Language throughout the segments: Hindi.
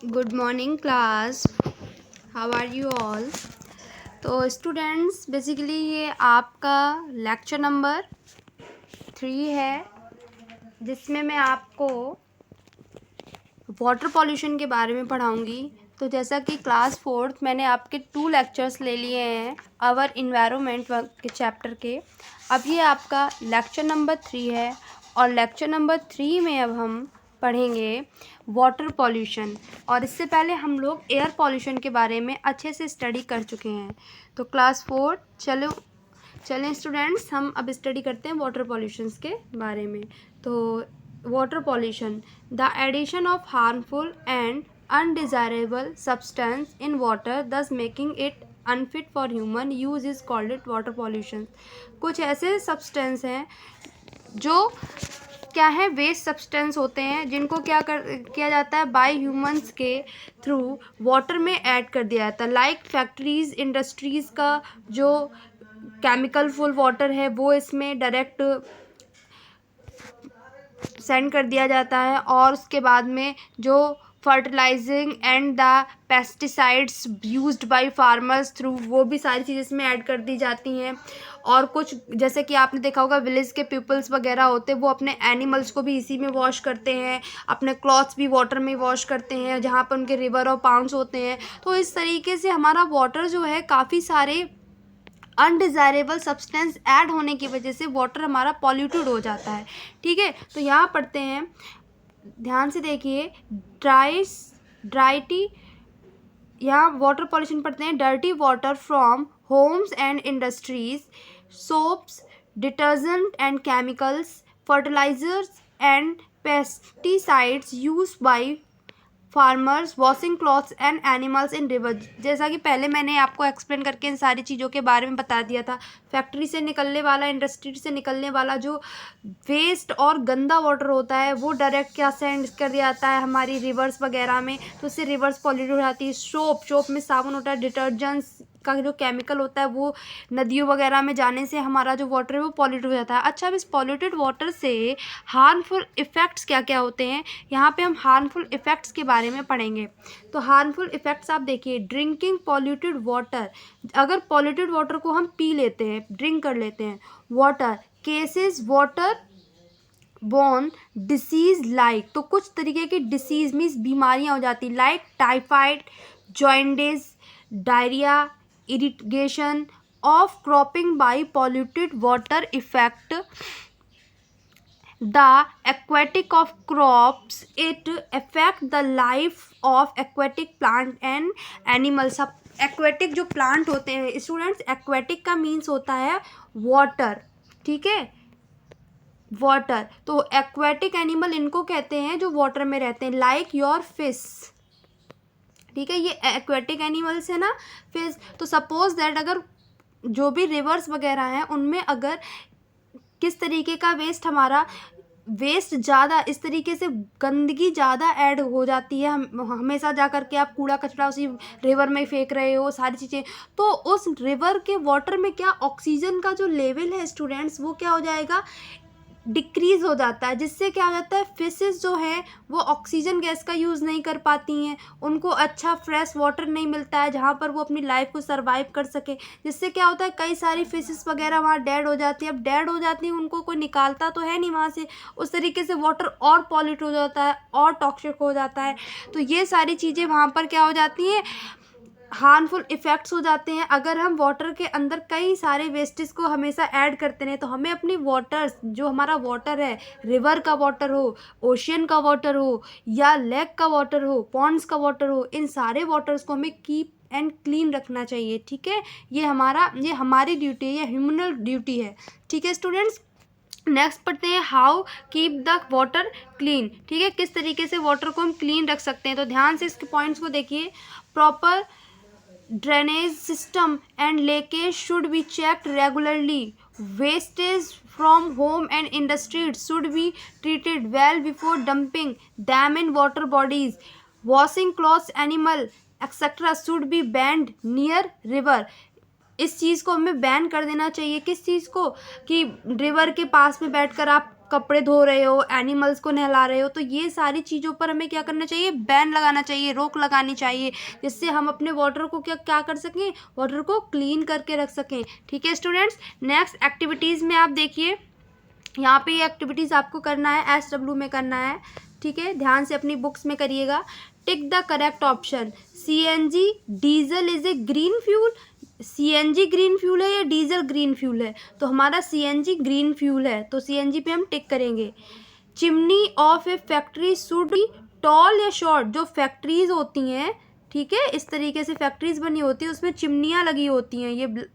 Good morning class. How are you all. तो स्टूडेंट्स बेसिकली ये आपका लेक्चर नंबर 3 है, जिसमें मैं आपको वाटर पॉल्यूशन के बारे में पढ़ाऊंगी। तो जैसा कि क्लास 4th मैंने आपके 2 लेक्चर्स ले लिए हैं आवर इन्वायरमेंट के चैप्टर के। अब ये आपका लेक्चर नंबर 3 है और लेक्चर नंबर 3 में अब हम पढ़ेंगे वाटर पॉल्यूशन। और इससे पहले हम लोग एयर पॉल्यूशन के बारे में अच्छे से स्टडी कर चुके हैं। तो क्लास 4 चलें स्टूडेंट्स, हम अब स्टडी करते हैं वाटर पॉल्यूशंस के बारे में। तो water pollution, the addition of harmful and undesirable substance in water thus making it unfit for human use is called it water pollution. कुछ ऐसे सब्सटेंस हैं जो क्या है, वेस्ट सब्सटेंस होते हैं, जिनको किया जाता है बाय ह्यूमंस के थ्रू वाटर में ऐड कर दिया जाता है। लाइक फैक्ट्रीज, इंडस्ट्रीज़ का जो केमिकल फुल वाटर है वो इसमें डायरेक्ट सेंड कर दिया जाता है। और उसके बाद में जो fertilising and the pesticides used by farmers through, वो भी सारी चीज़ें इसमें ऐड कर दी जाती हैं। और कुछ जैसे कि आपने देखा होगा विलेज के पीपल्स वगैरह होते हैं, वो अपने एनिमल्स को भी इसी में वॉश करते हैं, अपने क्लॉथ्स भी वाटर में वॉश करते हैं जहाँ पर उनके रिवर और पाउंड्स होते हैं। तो इस तरीके से हमारा वाटर जो है, काफ़ी सारे अनडिज़ायरेबल सब्सटेंस ऐड होने की वजह से वाटर हमारा पॉल्यूटेड हो जाता है। ठीक है, तो यहाँ पढ़ते हैं, ध्यान से देखिए। ड्राइटी, यहाँ वाटर पॉल्यूशन पढ़ते हैं। Dirty water from homes and industries, soaps, detergent and chemicals, fertilisers and pesticides use by farmers washing clothes and animals in river. जैसा कि पहले मैंने आपको एक्सप्लेन करके इन सारी चीज़ों के बारे में बता दिया था। फैक्ट्री से निकलने वाला, इंडस्ट्री से निकलने वाला जो वेस्ट और गंदा वाटर होता है, वो डायरेक्ट क्या सेंड कर दिया जाता है हमारी रिवर्स वगैरह में, तो उससे रिवर्स पॉल्यूट हो जाती है। सोप में साबुन होता है, डिटर्जेंट्स का जो केमिकल होता है वो नदियों वगैरह में जाने से हमारा जो वाटर है वो पॉल्यूट हो जाता है। अच्छा, अब इस पॉल्यूटेड वाटर से हार्मफुल इफ़ेक्ट्स क्या क्या होते हैं, यहाँ पे हम हार्मफुल इफ़ेक्ट्स के बारे में पढ़ेंगे। तो हार्मफुल इफ़ेक्ट्स आप देखिए। ड्रिंकिंग पॉल्यूटेड वाटर, अगर पॉल्यूटेड वाटर को हम पी लेते हैं, ड्रिंक कर लेते हैं water, causes water borne disease like, तो कुछ तरीके की डिसीज मीन्स बीमारियां हो जाती, like typhoid, jaundice, diarrhoea, irrigation of cropping by polluted water effect the aquatic of crops, it affect the life of aquatic plant and animals. अब एक्वेटिक जो प्लांट होते हैं स्टूडेंट्स, एक्वेटिक का मीन्स होता है वाटर, ठीक है, वाटर। तो एक्वेटिक एनिमल इनको कहते हैं जो वाटर में रहते हैं, लाइक योर फिश, ठीक है, ये एक्वेटिक एनिमल्स है ना, फिश। तो सपोज दैट अगर जो भी रिवर्स वगैरह हैं उनमें अगर किस तरीके का वेस्ट, हमारा वेस्ट ज़्यादा, इस तरीके से गंदगी ज़्यादा ऐड हो जाती है, हमेशा जा कर के आप कूड़ा कचरा उसी रिवर में फेंक रहे हो सारी चीज़ें, तो उस रिवर के वाटर में क्या ऑक्सीजन का जो लेवल है स्टूडेंट्स, वो क्या हो जाएगा, डिक्रीज़ हो जाता है। जिससे क्या हो जाता है, फिशेस जो है वो ऑक्सीजन गैस का यूज़ नहीं कर पाती हैं, उनको अच्छा फ्रेश वाटर नहीं मिलता है जहाँ पर वो अपनी लाइफ को सर्वाइव कर सके। जिससे क्या होता है, कई सारी फिशेस वगैरह वहाँ डेड हो जाती है। अब डेड हो जाती हैं, उनको कोई निकालता तो है नहीं वहाँ से, उस तरीके से वाटर और पॉल्यूट हो जाता है और टॉक्सिक हो जाता है। तो ये सारी चीज़ें वहाँ पर क्या हो जाती हैं, हार्मफुल इफ़ेक्ट्स हो जाते हैं। अगर हम वाटर के अंदर कई सारे वेस्टेज को हमेशा ऐड करते रहें, तो हमें अपनी वाटर्स, जो हमारा वाटर है, रिवर का वाटर हो, ओशियन का वाटर हो, या लेक का वाटर हो, पॉन्ड्स का वाटर हो, इन सारे वाटर्स को हमें कीप एंड क्लीन रखना चाहिए। ठीक है, ये हमारी ड्यूटी है, ये ह्यूमनल ड्यूटी है। ठीक है स्टूडेंट्स, नेक्स्ट पढ़ते हैं how keep the water clean. ठीक है, किस तरीके से वाटर को हम क्लीन रख सकते हैं। तो ध्यान से इसके पॉइंट्स को देखिए। Proper drainage system and leakage should be checked regularly. Wastage from home and industries should be treated well before dumping them in water bodies. Washing clothes, animal, etc. should be banned near river. इस चीज़ को हमें बैन कर देना चाहिए। किस चीज़ को, कि रिवर के पास में बैठकर आप कपड़े धो रहे हो, एनिमल्स को नहला रहे हो, तो ये सारी चीज़ों पर हमें क्या करना चाहिए, बैन लगाना चाहिए, रोक लगानी चाहिए, जिससे हम अपने वाटर को क्या क्या कर सकें, वाटर को क्लीन करके रख सकें। ठीक है स्टूडेंट्स, नेक्स्ट एक्टिविटीज़ में आप देखिए, यहाँ पे ये एक्टिविटीज़ आपको करना है, SW में करना है। ठीक है, ध्यान से अपनी बुक्स में करिएगा। Tick the correct option. CNG diesel is a green fuel. CNG green fuel है या डीजल ग्रीन फ्यूल है? तो हमारा CNG ग्रीन फ्यूल है, तो CNG पे हम टिक करेंगे। Chimney of A factory should be toll या शॉर्ट? जो फैक्ट्रीज होती हैं, ठीक है, इस तरीके से फैक्ट्रीज बनी होती है, उसमें चिमनियाँ लगी होती हैं, ये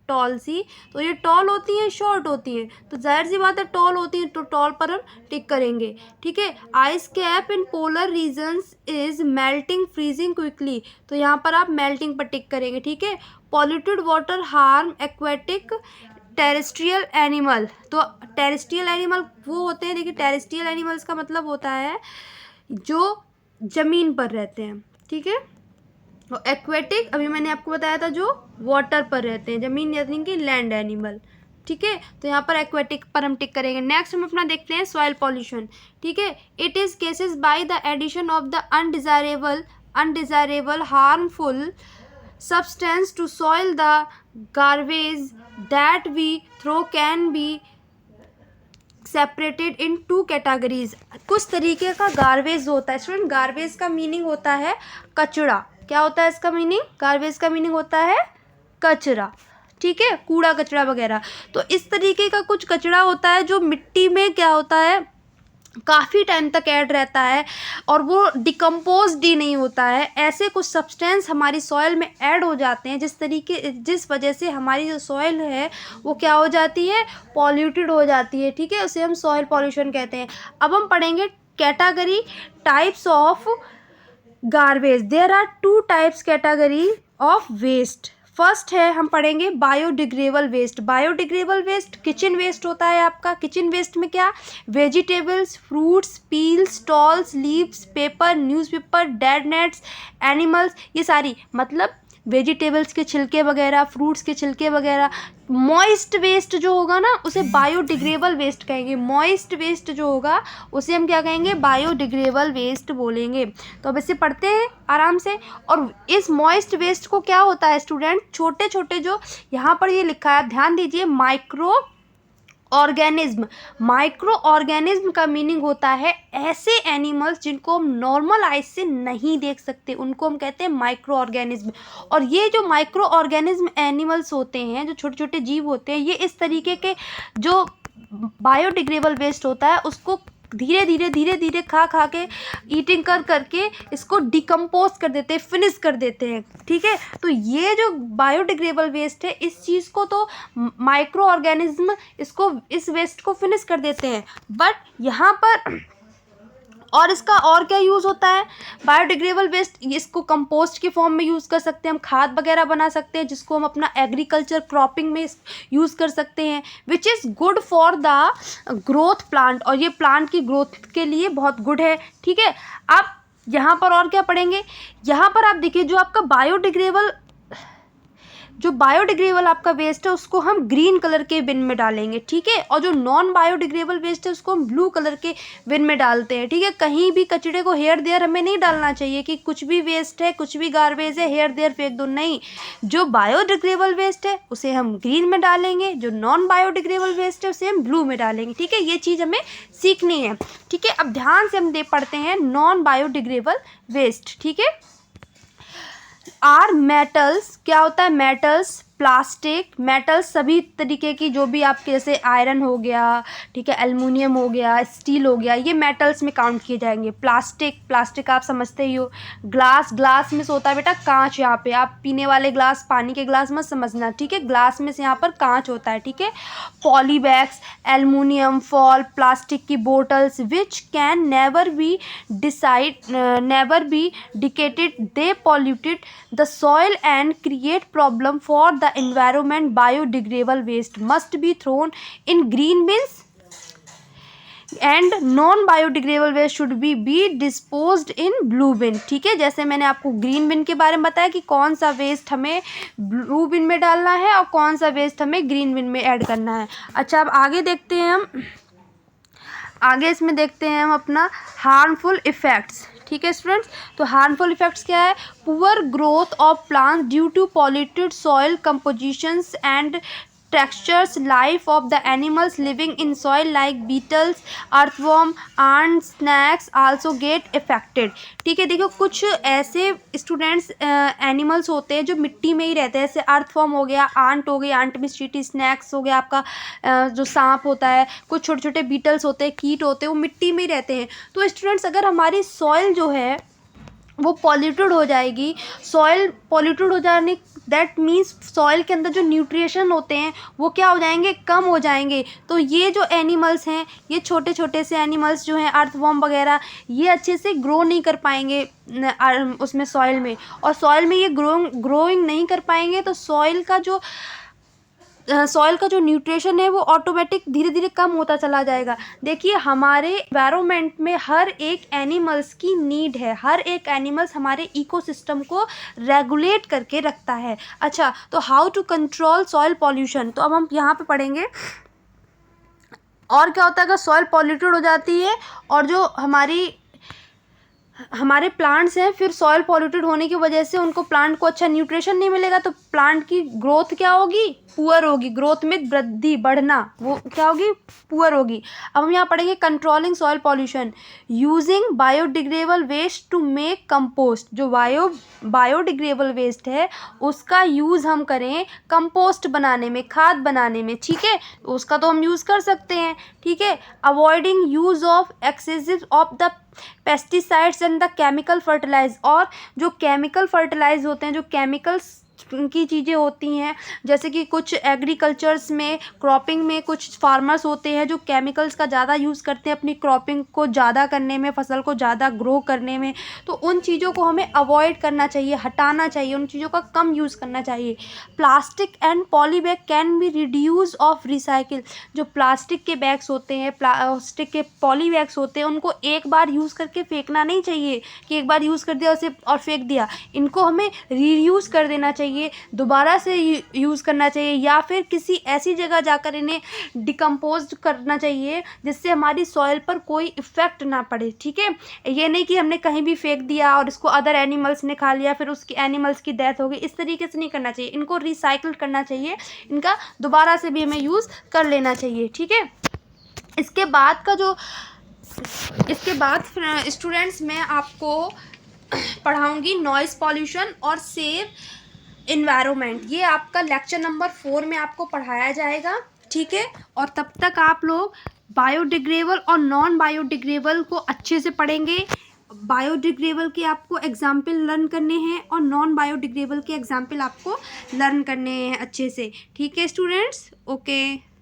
टॉल सी, तो ये टॉल होती हैं, शॉर्ट होती हैं? तो जाहिर सी बात है टॉल होती है, तो टॉल पर हम टिक करेंगे। ठीक है, ice cap in polar regions is melting freezing quickly, तो यहाँ पर आप मेल्टिंग पर टिक करेंगे। ठीक है, polluted water harm aquatic terrestrial animal, तो टेरेस्ट्रियल एनिमल वो होते हैं, देखिए टेरेस्ट्रियल एनिमल्स का मतलब होता है जो ज़मीन पर रहते हैं। ठीक है, और एक्वेटिक अभी मैंने आपको बताया था जो वाटर पर रहते हैं, ज़मीन यानी कि लैंड एनिमल। ठीक है, तो यहाँ पर एक्वेटिक पर हम टिक करेंगे। नेक्स्ट हम अपना देखते हैं सॉइल पॉल्यूशन। ठीक है, it is causes by the addition of the undesirable harmful substance to soil the garbage that we throw can be separated in 2 categories. कुछ तरीके का गार्बेज होता है स्टूडेंट, गार्बेज का मीनिंग होता है कचरा। क्या होता है इसका मीनिंग? गार्बेज का मीनिंग होता है कचरा। ठीक है, कूड़ा कचरा वगैरह। तो इस तरीके का कुछ कचरा होता है जो मिट्टी में क्या होता है, काफ़ी टाइम तक ऐड रहता है और वो डिकम्पोज्ड ही नहीं होता है। ऐसे कुछ सब्सटेंस हमारी सॉइल में ऐड हो जाते हैं जिस वजह से हमारी जो सॉइल है वो क्या हो जाती है, पॉल्यूटेड हो जाती है। ठीक है, उसे हम सॉइल पॉल्यूशन कहते हैं। अब हम पढ़ेंगे category types of garbage. There are 2 types category of waste. First है, हम पढ़ेंगे biodegradable waste. Biodegradable waste kitchen waste होता है आपका। किचन वेस्ट में क्या, vegetables, fruits, peels, stalls, leaves, paper, newspaper, dead nets, animals, ये सारी मतलब वेजिटेबल्स के छिलके वगैरह, फ्रूट्स के छिलके वगैरह। मॉइस्ट वेस्ट जो होगा ना उसे बायोडिग्रेडेबल वेस्ट कहेंगे। मॉइस्ट वेस्ट जो होगा उसे हम क्या कहेंगे, बायोडिग्रेडेबल वेस्ट बोलेंगे। तो अब इसे पढ़ते हैं आराम से। और इस मॉइस्ट वेस्ट को क्या होता है स्टूडेंट, छोटे छोटे जो यहाँ पर ये लिखा है ध्यान दीजिए, माइक्रो ऑर्गेनिज्म। माइक्रो ऑर्गेनिज्म का मीनिंग होता है ऐसे एनिमल्स जिनको हम नॉर्मल आइज से नहीं देख सकते, उनको हम कहते हैं माइक्रो ऑर्गेनिज्म। और ये जो माइक्रो ऑर्गेनिज्म एनिमल्स होते हैं, जो छोटे छोटे जीव होते हैं, ये इस तरीके के जो बायोडिग्रेडेबल वेस्ट होता है उसको धीरे धीरे खा के ईटिंग करके इसको डिकम्पोज कर देते हैं, फिनिश कर देते हैं। ठीक है, तो ये जो बायोडिग्रेडेबल वेस्ट है इस चीज़ को तो माइक्रो ऑर्गेनिज्म इस वेस्ट को फिनिश कर देते हैं। बट यहाँ पर और इसका और क्या यूज़ होता है, बायोडिग्रेडेबल वेस्ट इसको कंपोस्ट के फॉर्म में यूज़ कर सकते हैं, हम खाद वगैरह बना सकते हैं जिसको हम अपना एग्रीकल्चर क्रॉपिंग में यूज़ कर सकते हैं, which is good for the growth plant, और ये प्लांट की ग्रोथ के लिए बहुत गुड है। ठीक है, आप यहाँ पर और क्या पढ़ेंगे, यहाँ पर आप देखिए जो आपका बायोडिग्रेडेबल आपका वेस्ट है उसको हम ग्रीन कलर के बिन में डालेंगे। ठीक है, और जो नॉन बायोडिग्रेडेबल वेस्ट है उसको हम ब्लू कलर के बिन में डालते हैं। ठीक है, कहीं भी कचड़े को हेयर देयर हमें नहीं डालना चाहिए कि कुछ भी वेस्ट है, कुछ भी गार्बेज है, हेयर देयर फेंक दो, नहीं। जो बायोडिग्रेडेबल वेस्ट है उसे हम ग्रीन में डालेंगे, जो नॉन बायोडिग्रेडेबल वेस्ट है उसे हम ब्लू में डालेंगे। ठीक है, ये चीज़ हमें सीखनी है। ठीक है, अब ध्यान से हम पढ़ते हैं नॉन बायोडिग्रेडेबल वेस्ट। ठीक है, आर मेटल्स, क्या होता है मेटल्स, प्लास्टिक, मेटल्स सभी तरीके की जो भी आपके जैसे आयरन हो गया, ठीक है, एल्युमिनियम हो गया, स्टील हो गया, ये मेटल्स में काउंट किए जाएंगे। प्लास्टिक आप समझते ही हो। ग्लास में से होता है बेटा कांच, यहाँ पे आप पीने वाले ग्लास, पानी के ग्लास मत समझना। ठीक है, ग्लास में से यहाँ पर कांच होता है। ठीक है, पॉलीबैग्स, एल्युमिनियम फॉल, प्लास्टिक की bottles which can never be degraded, they polluted the soil and create problem for the environment. Biodegradable waste must be thrown in green bins and non biodegradable waste should be disposed in blue bin. ठीक है, जैसे मैंने आपको ग्रीन बिन के बारे में बताया कि कौन सा वेस्ट हमें ब्लू बिन में डालना है और कौन सा वेस्ट हमें ग्रीन बिन में ऐड करना है। अच्छा, अब आगे देखते हैं हम आगे इसमें देखते हैं हम अपना हार्मफुल इफ़ेक्ट्स। ठीक है स्टूडेंट्स, तो हार्मफुल इफ़ेक्ट्स क्या है? Poor growth of plants due to polluted soil compositions and textures, life of the animals living in soil like beetles, earthworm, ants, snakes also get affected। ठीक है, देखो कुछ ऐसे स्टूडेंट्स एनिमल्स होते हैं जो मिट्टी में ही रहते हैं, जैसे अर्थवॉर्म हो गया, आंट हो गई, आंट में चींटी, स्नैक्स हो गया आपका जो सांप होता है, कुछ छोटे छोटे बीटल्स होते हैं, कीट होते हैं, वो मिट्टी में ही रहते हैं। तो स्टूडेंट्स अगर हमारी सॉइल जो है वो पॉल्यूटेड हो जाएगी, सॉइल पॉल्यूटेड हो जाने दैट मीन्स सॉइल के अंदर जो न्यूट्रिशन होते हैं वो क्या हो जाएंगे? कम हो जाएंगे। तो ये जो एनिमल्स हैं, ये छोटे छोटे से एनिमल्स जो हैं अर्थवॉर्म वगैरह, ये अच्छे से ग्रो नहीं कर पाएंगे उसमें सॉइल में, और सॉइल में ये ग्रोइंग नहीं कर पाएंगे, तो सॉइल का जो न्यूट्रिशन है वो ऑटोमेटिक धीरे धीरे कम होता चला जाएगा। देखिए हमारे एनवायरनमेंट में हर एक एनिमल्स की नीड है, हर एक एनिमल्स हमारे इकोसिस्टम को रेगुलेट करके रखता है। अच्छा, तो how to control soil pollution, तो अब हम यहाँ पे पढ़ेंगे और क्या होता है अगर सॉइल पॉल्यूटेड हो जाती है और जो हमारे प्लांट्स हैं, फिर सॉइल पॉल्यूटेड होने की वजह से उनको प्लांट को अच्छा न्यूट्रिशन नहीं मिलेगा, तो प्लांट की ग्रोथ क्या होगी? पुअर होगी, ग्रोथ में वृद्धि बढ़ना वो क्या होगी? पुअर होगी। अब हम यहाँ पढ़ेंगे controlling soil pollution, using biodegradable waste to make compost. जो बायोडिग्रेडेबल वेस्ट है उसका यूज़ हम करें कंपोस्ट बनाने में, खाद बनाने में। ठीक है, उसका तो हम यूज़ कर सकते हैं। ठीक है, avoiding use of excessive of the pesticides and the chemical fertilise, और जो केमिकल फर्टिलाइज होते हैं, जो केमिकल्स की चीज़ें होती हैं, जैसे कि कुछ एग्रीकल्चर्स में, क्रॉपिंग में कुछ फार्मर्स होते हैं जो केमिकल्स का ज़्यादा यूज़ करते हैं अपनी क्रॉपिंग को ज़्यादा करने में, फसल को ज़्यादा ग्रो करने में, तो उन चीज़ों को हमें अवॉइड करना चाहिए, हटाना चाहिए, उन चीज़ों का कम यूज़ करना चाहिए। Plastic and poly bag can be reduce of recycle. जो प्लास्टिक के बैग्स होते हैं, प्लास्टिक के पॉली बैग्स होते हैं, उनको एक बार यूज़ करके फेंकना नहीं चाहिए कि एक बार यूज़ कर दिया उसे और फेंक दिया। इनको हमें रीयूज़ कर देना चाहिए, दोबारा से यूज़ करना चाहिए, या फिर किसी ऐसी जगह जाकर इन्हें डिकम्पोज करना चाहिए जिससे हमारी सॉइल पर कोई इफ़ेक्ट ना पड़े। ठीक है, ये नहीं कि हमने कहीं भी फेंक दिया और इसको अदर एनिमल्स ने खा लिया, फिर उसकी एनिमल्स की डेथ हो गई, इस तरीके से नहीं करना चाहिए। इनको रिसाइकिल करना चाहिए, इनका दोबारा से भी हमें यूज़ कर लेना चाहिए। ठीक है, इसके बाद स्टूडेंट्स मैं आपको पढ़ाऊँगी नॉइज़ पॉल्यूशन और सेव इन्वायरमेंट। ये आपका लेक्चर नंबर 4 में आपको पढ़ाया जाएगा। ठीक है, और तब तक आप लोग बायोडिग्रेडेबल और नॉन बायोडिग्रेडेबल को अच्छे से पढ़ेंगे। बायोडिग्रेडेबल के आपको एग्जाम्पल लर्न करने हैं और नॉन बायोडिग्रेडेबल के एग्जाम्पल आपको लर्न करने हैं अच्छे से। ठीक है स्टूडेंट्स, ओके।